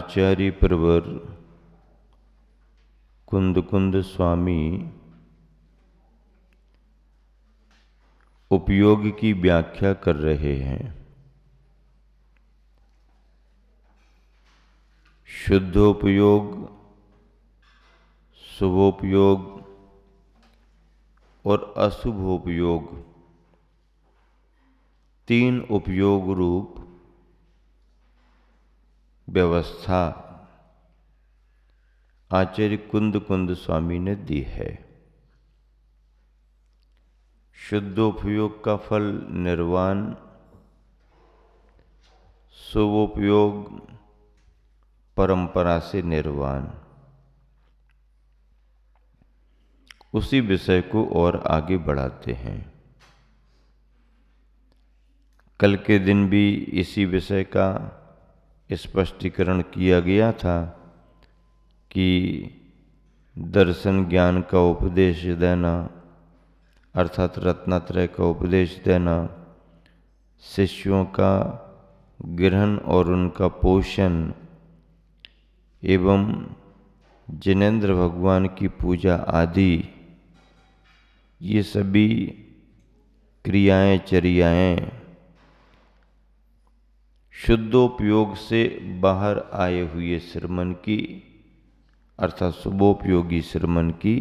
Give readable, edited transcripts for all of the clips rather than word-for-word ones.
आचार्य प्रवर कुंद कुंद स्वामी उपयोग की व्याख्या कर रहे हैं। शुद्धोपयोग, शुभोपयोग और अशुभोपयोग, तीन उपयोग रूप व्यवस्था आचार्य कुंद कुंद स्वामी ने दी है। शुद्धोपयोग का फल निर्वाण, शुभोपयोग परंपरा से निर्वाण। उसी विषय को और आगे बढ़ाते हैं। कल के दिन भी इसी विषय का स्पष्टीकरण किया गया था कि दर्शन ज्ञान का उपदेश देना अर्थात रत्नत्रय का उपदेश देना, शिष्यों का ग्रहण और उनका पोषण एवं जिनेंद्र भगवान की पूजा आदि, ये सभी क्रियाएं चर्याएं शुद्धोपयोग से बाहर आए हुए श्रमण की अर्थात शुभोपयोगी श्रमण की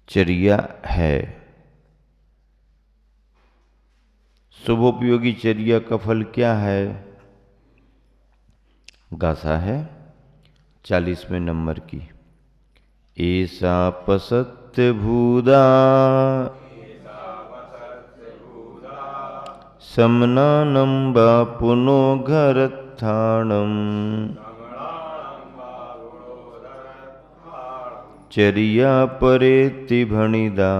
चर्या है। शुभोपयोगी चर्या का फल क्या है? गाथा है 40वें नंबर की। ऐसा पसत्य भूदा समनानं बापुनो घरत्थाणं चर्या परेति भणिदा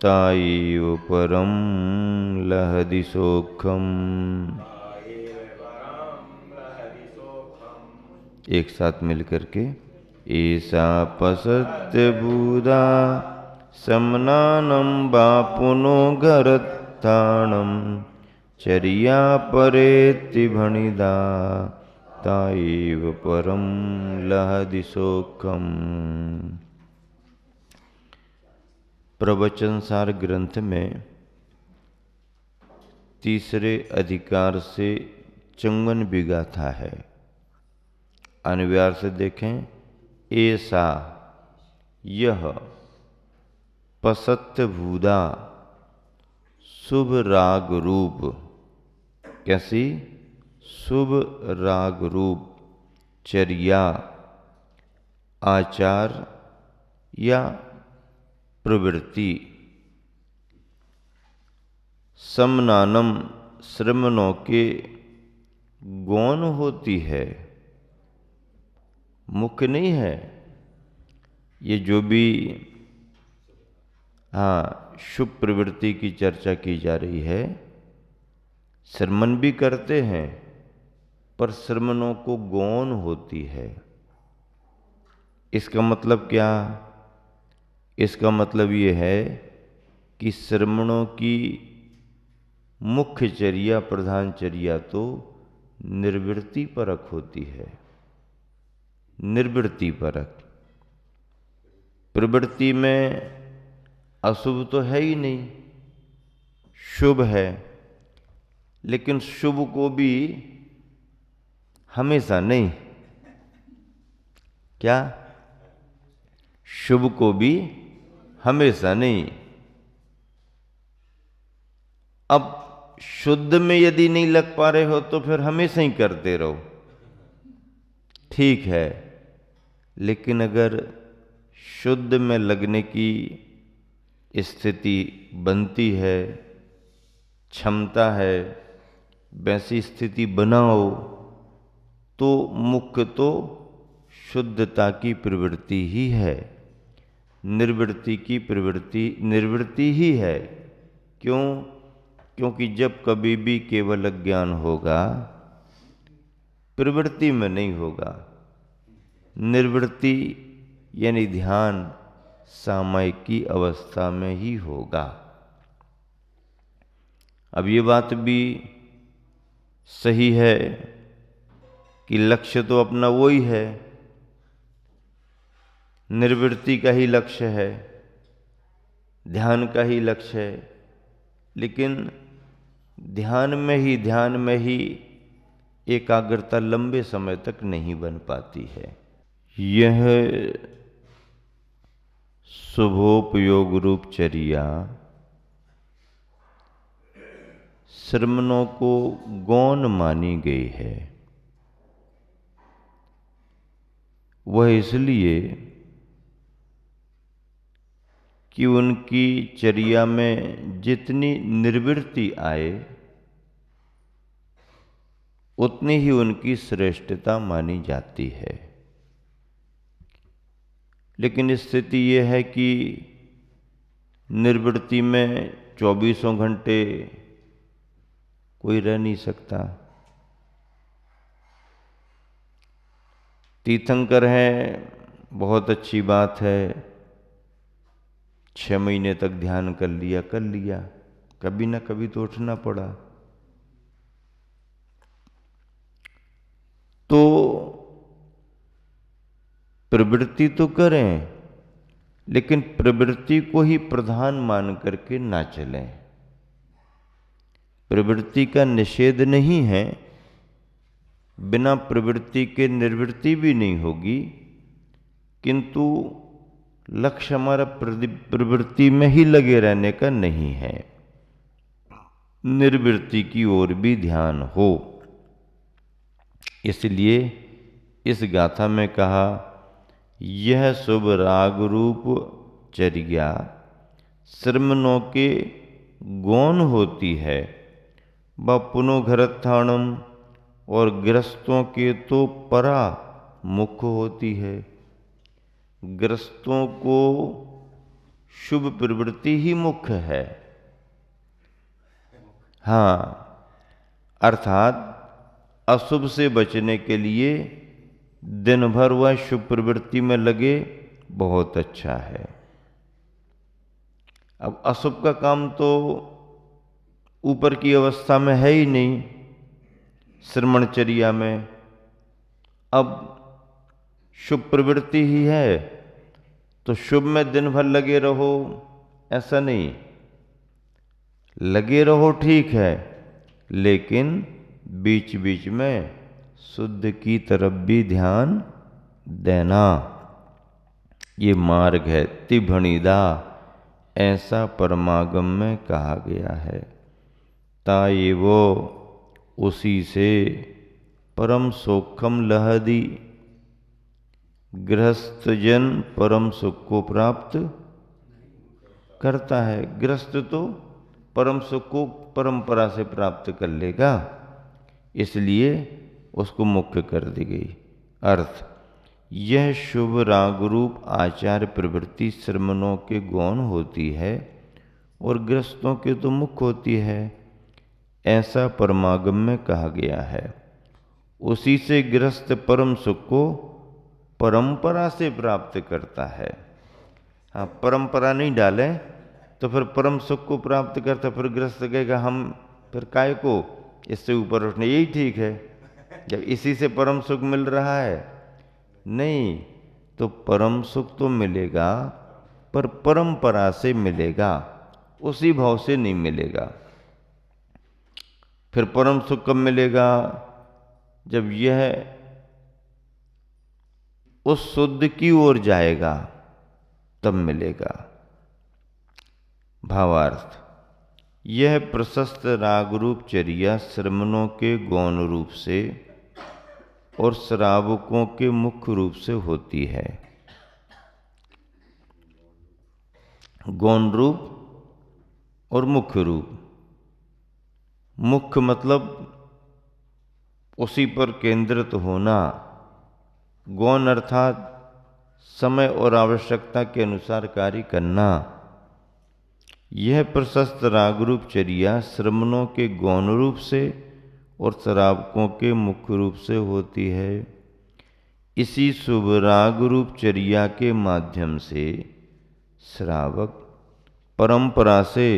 ताएव परम लहदि सोखम। एक साथ मिलकर के ऐसा पसत्य भूदा समनानं बापुनो घरत्थाणं चर्या परेति भणिदा ताएव परम लहदि सोखम। प्रवचन सार ग्रंथ में तीसरे अधिकार से चंगन विगाथा है। अनुव्यार से देखें, ऐसा यह पसत्य भूदा शुभ राग रूप, कैसी? शुभ राग रूप चर्या, आचार या प्रवृत्ति, समनानम श्रमणों के गौण होती है, मुख्य नहीं है। ये जो भी शुभ प्रवृत्ति की चर्चा की जा रही है, श्रमण भी करते हैं पर श्रमणों को गौण होती है। इसका मतलब क्या? इसका मतलब ये है कि श्रमणों की मुख्य चर्या, प्रधान चर्या तो निर्वृत्ति परक होती है। निर्वृत्ति परक। प्रवृत्ति में अशुभ तो है ही नहीं, शुभ है, लेकिन शुभ को भी हमेशा नहीं। क्या? शुभ को भी हमेशा नहीं। अब शुद्ध में यदि नहीं लग पा रहे हो तो फिर हमेशा ही करते रहो, ठीक है। लेकिन अगर शुद्ध में लगने की स्थिति बनती है, क्षमता है, वैसी स्थिति बनाओ तो मुख्य तो शुद्धता की प्रवृत्ति ही है, निर्वृत्ति की प्रवृत्ति निर्वृत्ति ही है। क्यों? क्योंकि जब कभी भी केवल अज्ञान होगा, प्रवृत्ति में नहीं होगा। निर्वृत्ति यानी ध्यान सामयिक की अवस्था में ही होगा। अब ये बात भी सही है कि लक्ष्य तो अपना वो ही है, निर्वृत्ति का ही लक्ष्य है, ध्यान का ही लक्ष्य है, लेकिन ध्यान में ही एकाग्रता लंबे समय तक नहीं बन पाती है। यह शुभोपयोग रूप चर्या श्रमणों को गौण मानी गई है। वह इसलिए कि उनकी चर्या में जितनी निर्वृत्ति आए उतनी ही उनकी श्रेष्ठता मानी जाती है। लेकिन स्थिति यह है कि निर्वृत्ति में 24 घंटे कोई रह नहीं सकता। तीर्थंकर हैं, बहुत अच्छी बात है, 6 महीने तक ध्यान कर लिया, कभी ना कभी तो उठना पड़ा। तो प्रवृत्ति तो करें, लेकिन प्रवृत्ति को ही प्रधान मान करके ना चलें। प्रवृत्ति का निषेध नहीं है, बिना प्रवृत्ति के निर्वृत्ति भी नहीं होगी, किंतु लक्ष्य हमारा प्रवृत्ति में ही लगे रहने का नहीं है, निर्वृत्ति की ओर भी ध्यान हो। इसलिए इस गाथा में कहा, यह शुभ राग रूप चर्या श्रमणों के गौण होती है, व पुनोघरत्थाणम और गृहस्थों के तो परा मुख्य होती है। गृहस्थों को शुभ प्रवृत्ति ही मुख्य है। हाँ, अर्थात अशुभ से बचने के लिए दिन भर वह शुभ प्रवृत्ति में लगे, बहुत अच्छा है। अब अशुभ का काम तो ऊपर की अवस्था में है ही नहीं, श्रमणचर्या में। अब शुभ प्रवृत्ति ही है तो शुभ में दिन भर लगे रहो, ऐसा नहीं। लगे रहो ठीक है, लेकिन बीच बीच में शुद्ध की तरफ भी ध्यान देना, ये मार्ग है। तिभणिदा ऐसा परमागम में कहा गया है। ताये वो उसी से परम सोखम लहदी, गृहस्थ जन परम सुख को प्राप्त करता है। गृहस्थ तो परम सुख को परंपरा से प्राप्त कर लेगा, इसलिए उसको मुख्य कर दी गई। अर्थ, यह शुभ राग रूप आचार प्रवृत्ति श्रमणों के गौण होती है और गृहस्थों के तो मुख्य होती है, ऐसा परमागम में कहा गया है। उसी से गृहस्थ परम सुख को परंपरा से प्राप्त करता है। हाँ, परंपरा नहीं डाले तो फिर परम सुख को प्राप्त करता, फिर गृहस्थ कहेगा हम फिर काय को इससे ऊपर उठने, यही ठीक है जब इसी से परम सुख मिल रहा है। नहीं, तो परम सुख तो मिलेगा पर परंपरा से मिलेगा, उसी भाव से नहीं मिलेगा। फिर परम सुख कब मिलेगा? जब यह उस शुद्ध की ओर जाएगा तब मिलेगा। भावार्थ, यह प्रशस्त राग रूप चर्या श्रमणों के गौण रूप से और श्रावकों के मुख्य रूप से होती है। गौण रूप और मुख्य रूप। मुख्य मतलब उसी पर केंद्रित होना, गौण अर्थात समय और आवश्यकता के अनुसार कार्य करना। यह प्रशस्त राग रूप चर्या श्रमणों के गौण रूप से और श्रावकों के मुख्य रूप से होती है। इसी शुभ राग रूप चर्या के माध्यम से श्रावक परंपरा से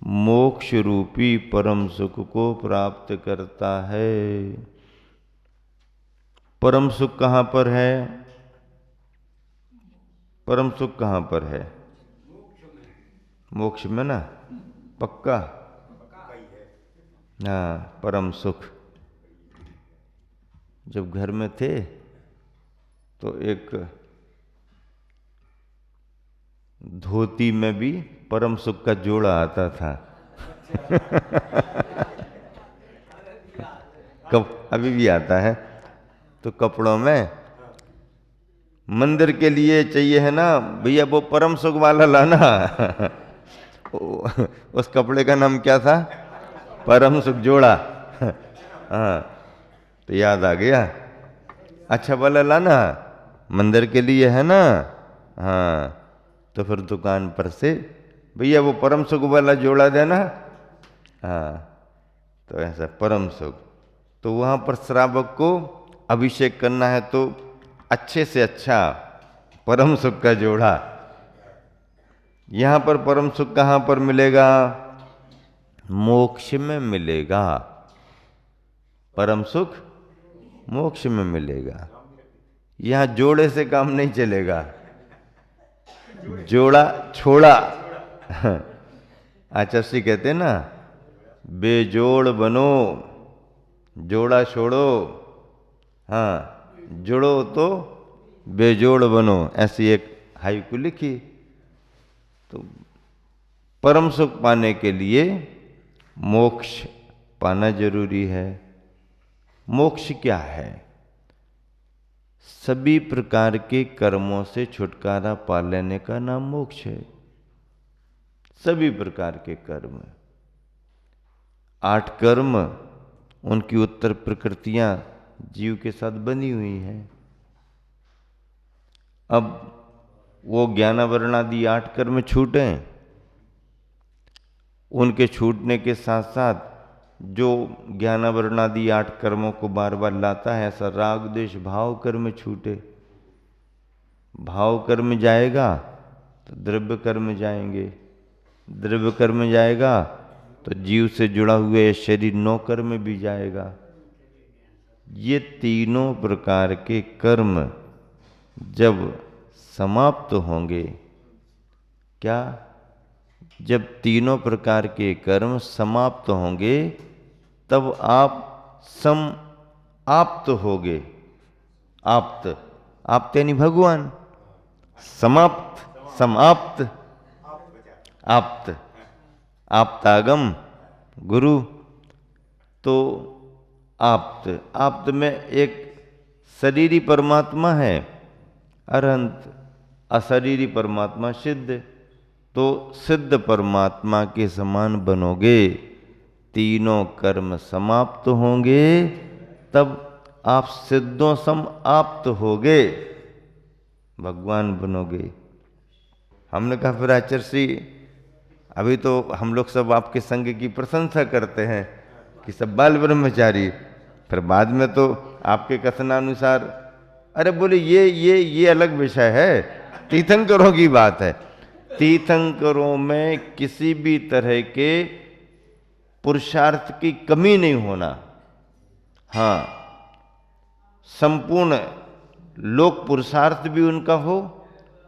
मोक्ष रूपी परम सुख को प्राप्त करता है। परम सुख कहाँ पर है? परम सुख कहाँ पर है? मोक्ष में ना, पक्का? हाँ, परम सुख। जब घर में थे तो एक धोती में भी परम सुख का जोड़ा आता था। कब अभी भी आता है। तो कपड़ों में मंदिर के लिए चाहिए है ना भैया, वो परम सुख वाला लाना। उस कपड़े का नाम क्या था? परम सुख जोड़ा। हाँ, तो याद आ गया, अच्छा वाला लाना, मंदिर के लिए है ना। हाँ, तो फिर दुकान पर से भैया वो परम सुख वाला जोड़ा देना। हाँ, तो ऐसा परम सुख। तो वहाँ पर श्रावक को अभिषेक करना है तो अच्छे से अच्छा परम सुख का जोड़ा। यहाँ पर परम सुख कहाँ पर मिलेगा? मोक्ष में मिलेगा। परम सुख मोक्ष में मिलेगा। यहाँ जोड़े से काम नहीं चलेगा, जोड़ा छोड़ा। आचार्य कहते हैं ना, बेजोड़ बनो, जोड़ा छोड़ो। हाँ, जुड़ो तो बेजोड़ बनो, ऐसी एक हाइकु लिखी। तो परम सुख पाने के लिए मोक्ष पाना जरूरी है। मोक्ष क्या है? सभी प्रकार के कर्मों से छुटकारा पा लेने का नाम मोक्ष है। सभी प्रकार के कर्म, 8 कर्म, उनकी उत्तर प्रकृतियां जीव के साथ बनी हुई हैं। अब वो ज्ञानावरणादि 8 कर्म छूटे, उनके छूटने के साथ साथ जो ज्ञानावरणादि 8 कर्मों को बार बार लाता है, ऐसा राग द्वेष भाव कर्म छूटे। भाव कर्म जाएगा तो द्रव्य कर्म जाएंगे, द्रव्य कर्म जाएगा तो जीव से जुड़ा हुए शरीर 9 कर्म भी जाएगा। ये तीनों प्रकार के कर्म जब समाप्त होंगे, क्या? जब तीनों प्रकार के कर्म समाप्त होंगे तब आप आप्त होगे। आप्त, आप्त यानी भगवान, समाप्त, समाप्त, आप्त, आप्तागम गुरु। तो आप्त, आप्त में एक शरीरी परमात्मा है अरहंत, अशरीरी परमात्मा सिद्ध। तो सिद्ध परमात्मा के समान बनोगे, तीनों कर्म समाप्त होंगे, तब आप सिद्धों सम आप्त होगे, भगवान बनोगे। हमने कहा फिर आचार्य श्री, अभी तो हम लोग सब आपके संग की प्रशंसा करते हैं कि सब बाल ब्रह्मचारी, फिर बाद में तो आपके कथनानुसार, अरे बोले ये अलग विषय है, तीर्थंकरों की बात है। तीर्थंकरों में किसी भी तरह के पुरुषार्थ की कमी नहीं होना। हाँ, संपूर्ण लोक पुरुषार्थ भी उनका हो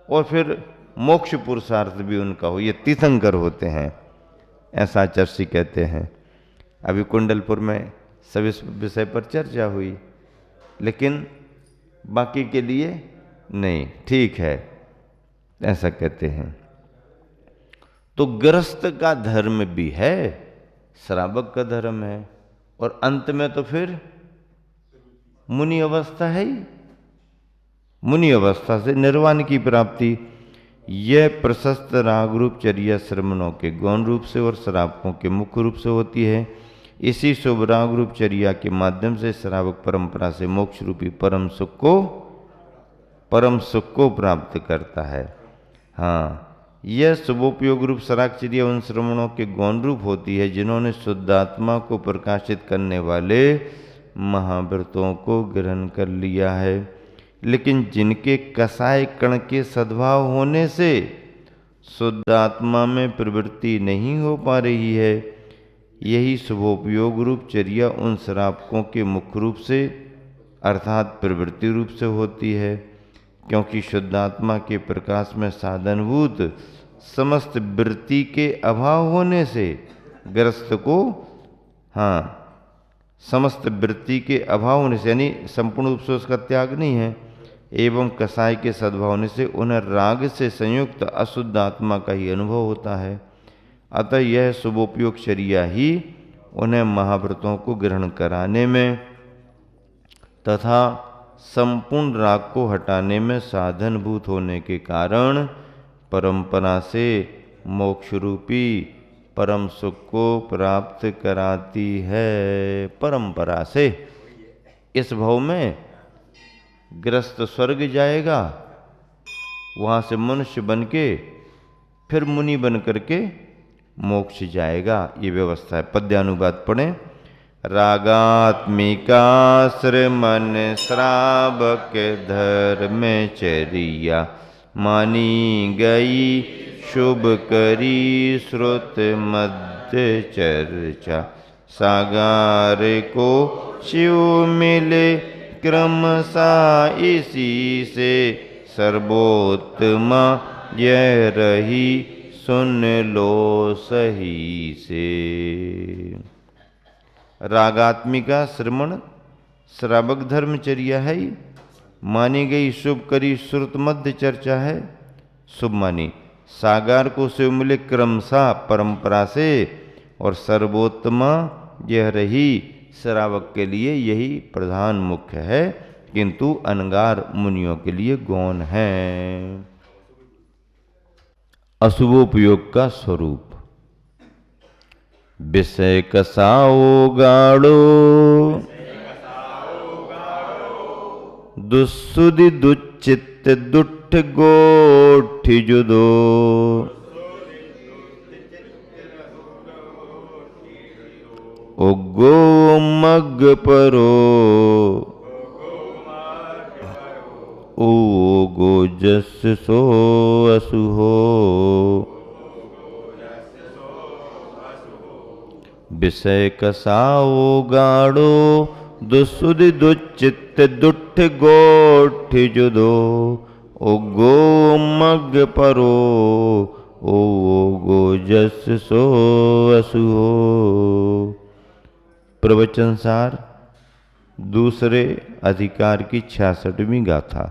और फिर मोक्ष पुरुषार्थ भी उनका हो, ये तीर्थंकर होते हैं, ऐसा आचार्य कहते हैं। अभी कुंडलपुर में सब इस विषय पर चर्चा हुई, लेकिन बाकी के लिए नहीं, ठीक है, ऐसा कहते हैं। तो गृहस्थ का धर्म भी है, श्रावक का धर्म है, और अंत में तो फिर मुनि अवस्था है ही। मुनि अवस्था से निर्वाण की प्राप्ति। यह प्रशस्त राग रूप चर्या श्रमणों के गौण रूप से और श्रावकों के मुख्य रूप से होती है। इसी शुभ राग रूप चर्या के माध्यम से श्रावक परंपरा से मोक्ष रूपी परम सुख को प्राप्त करता है। हाँ, यह शुभोपयोग रूप शराकचर्या उन श्रमणों के गौण रूप होती है जिन्होंने शुद्ध आत्मा को प्रकाशित करने वाले महाव्रतों को ग्रहण कर लिया है, लेकिन जिनके कसाय कण के सद्भाव होने से शुद्ध आत्मा में प्रवृत्ति नहीं हो पा रही है। यही शुभोपयोग रूप चर्या उन श्रावकों के मुख्य रूप से अर्थात प्रवृत्ति रूप से होती है, क्योंकि शुद्ध आत्मा के प्रकाश में साधनभूत समस्त वृत्ति के अभाव होने से ग्रस्त को समस्त वृत्ति के अभाव होने से यानी संपूर्ण रूप से उसका त्याग नहीं है, एवं कसाय के सद्भाव होने से उन्हें राग से संयुक्त अशुद्ध आत्मा का ही अनुभव होता है। अतः यह शुभोपयोग चर्या ही उन्हें महाव्रतों को ग्रहण कराने में तथा संपूर्ण राग को हटाने में साधनभूत होने के कारण परंपरा से मोक्ष रूपी परम सुख को प्राप्त कराती है। परंपरा से इस भव में ग्रस्त स्वर्ग जाएगा, वहाँ से मनुष्य बन के फिर मुनि बन करके मोक्ष जाएगा। ये व्यवस्था है। पद्यानुवाद पढ़ें। रागात्मिका श्रमण श्रावक धर्मचर्या मानी गई शुभ करी श्रुत मध्य चर्चा। सागार को शिव मिले क्रम सा इसी से सर्वोत्तमा यह रही सुन लो सही से। रागात्मिका श्रमण श्रावक धर्मचर्या है, मानी गई शुभ करी श्रुत मध्य चर्चा है। शुभ मानी सागार को शिव मिले क्रमशः परंपरा से और सर्वोत्तमा यह रही श्रावक के लिए यही प्रधान मुख्य है, किंतु अनगार मुनियों के लिए गौण है। अशुभोपयोग का स्वरूप। विषय कसाओ गाढ़ो दुस्सुदि दुच्चित दुट्ठ गोठ जुदो। उगो मग परो ओगो जस सो असु हो। विषय कसाओ गाढ़ो दुस्सुदि दुच्चित दुट्ठ गोठ जुदो। उगो मग परो ओगो जस सो असु हो। प्रवचन सार दूसरे अधिकार की 66वीं गाथा।